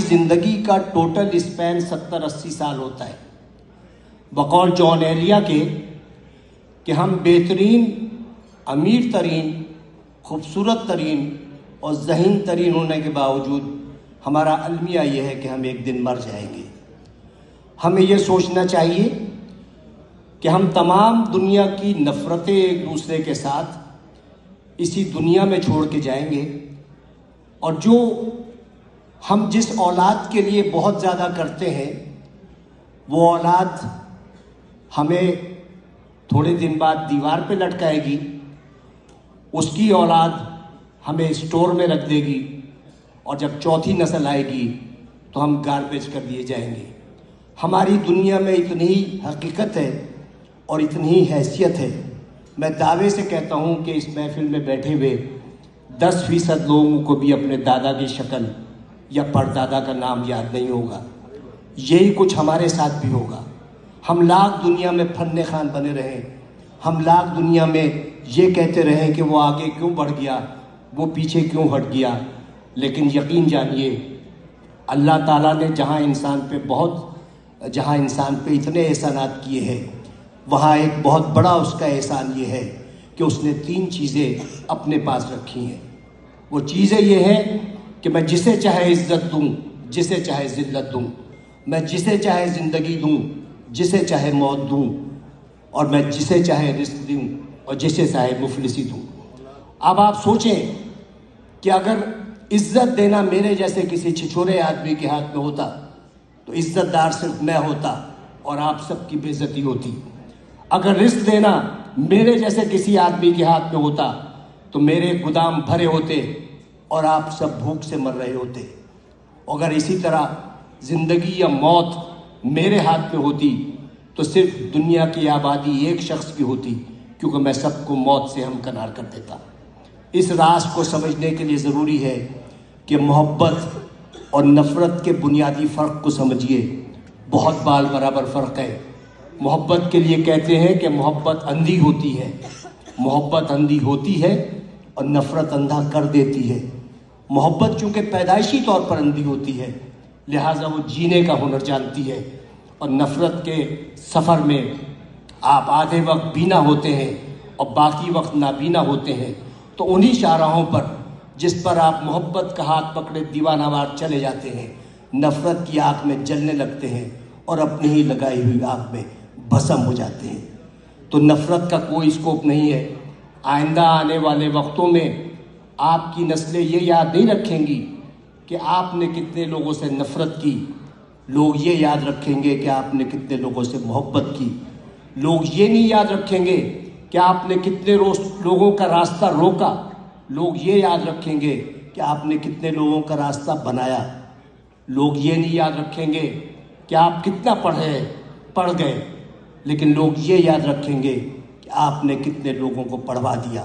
زندگی کا total Spain 70-80 سال ہوتا ہے بقول جان ایلیا کے کہ ہم بہترین، امیر ترین، خوبصورت ترین اور ذہین ترین ہونے کے باوجود ہمارا المیہ یہ ہے کہ ہم ایک دن مر جائیں گے۔ ہمیں یہ سوچنا چاہیے کہ ہم تمام دنیا کی نفرتیں ایک دوسرے کے ساتھ اسی دنیا میں چھوڑ کے جائیں گے، اور جو ہم جس اولاد کے لیے بہت زیادہ کرتے ہیں وہ اولاد ہمیں تھوڑے دن بعد دیوار پہ لٹکائے گی، اس کی اولاد ہمیں اسٹور میں رکھ دے گی، اور جب چوتھی نسل آئے گی تو ہم گاربیج کر دیے جائیں گے۔ ہماری دنیا میں اتنی ہی حقیقت ہے اور اتنی ہی حیثیت ہے، میں دعوے سے کہتا ہوں کہ اس محفل میں بیٹھے ہوئے 10% لوگوں کو بھی اپنے دادا کی شکل یا پردادا کا نام یاد نہیں ہوگا۔ یہی کچھ ہمارے ساتھ بھی ہوگا۔ ہم لاکھ دنیا میں فن خوان بنے رہیں، ہم لاکھ دنیا میں یہ کہتے رہیں کہ وہ آگے کیوں بڑھ گیا، وہ پیچھے کیوں ہٹ گیا، لیکن یقین جانیے اللہ تعالیٰ نے جہاں انسان پہ اتنے احسانات کیے ہیں، وہاں ایک بہت بڑا اس کا احسان یہ ہے کہ اس نے 3 چیزیں اپنے پاس رکھی ہیں۔ وہ چیزیں یہ ہیں کہ میں جسے چاہے عزت دوں، جسے چاہے ذلت دوں، میں جسے چاہے زندگی دوں، جسے چاہے موت دوں، اور میں جسے چاہے رزق دوں اور جسے چاہے مفلسی دوں۔ اب آپ سوچیں کہ اگر عزت دینا میرے جیسے کسی چھچورے آدمی کے ہاتھ میں ہوتا تو عزت دار صرف میں ہوتا اور آپ سب کی بے عزتی ہوتی۔ اگر رزق دینا میرے جیسے کسی آدمی کے ہاتھ میں ہوتا تو میرے گودام بھرے ہوتے اور آپ سب بھوک سے مر رہے ہوتے۔ اگر اسی طرح زندگی یا موت میرے ہاتھ میں ہوتی تو صرف دنیا کی آبادی ایک شخص کی ہوتی، کیونکہ میں سب کو موت سے ہمکنار کر دیتا۔ اس راز کو سمجھنے کے لیے ضروری ہے کہ محبت اور نفرت کے بنیادی فرق کو سمجھیے۔ بہت بال برابر فرق ہے۔ محبت کے لیے کہتے ہیں کہ محبت اندھی ہوتی ہے، محبت اندھی ہوتی ہے اور نفرت اندھا کر دیتی ہے۔ محبت چونکہ پیدائشی طور پر اندھی ہوتی ہے، لہٰذا وہ جینے کا ہنر جانتی ہے، اور نفرت کے سفر میں آپ آدھے وقت بینا ہوتے ہیں اور باقی وقت نابینا ہوتے ہیں، تو انہی شاہراہوں پر جس پر آپ محبت کا ہاتھ پکڑے دیوانہ وار چلے جاتے ہیں، نفرت کی آگ میں جلنے لگتے ہیں اور اپنی ہی لگائی ہوئی آگ میں بھسم ہو جاتے ہیں۔ تو نفرت کا کوئی اسکوپ نہیں ہے۔ آئندہ آنے والے وقتوں میں آپ کی نسلیں یہ یاد نہیں رکھیں گی کہ آپ نے کتنے لوگوں سے نفرت کی، لوگ یہ یاد رکھیں گے کہ آپ نے کتنے لوگوں سے محبت کی۔ لوگ یہ نہیں یاد رکھیں گے کہ آپ نے کتنے لوگوں کا راستہ روکا، لوگ یہ یاد رکھیں گے کہ آپ نے کتنے لوگوں کا راستہ بنایا۔ لوگ یہ نہیں یاد رکھیں گے کہ آپ کتنا پڑھ گئے، لیکن لوگ یہ یاد رکھیں گے کہ آپ نے کتنے لوگوں کو پڑھوا دیا۔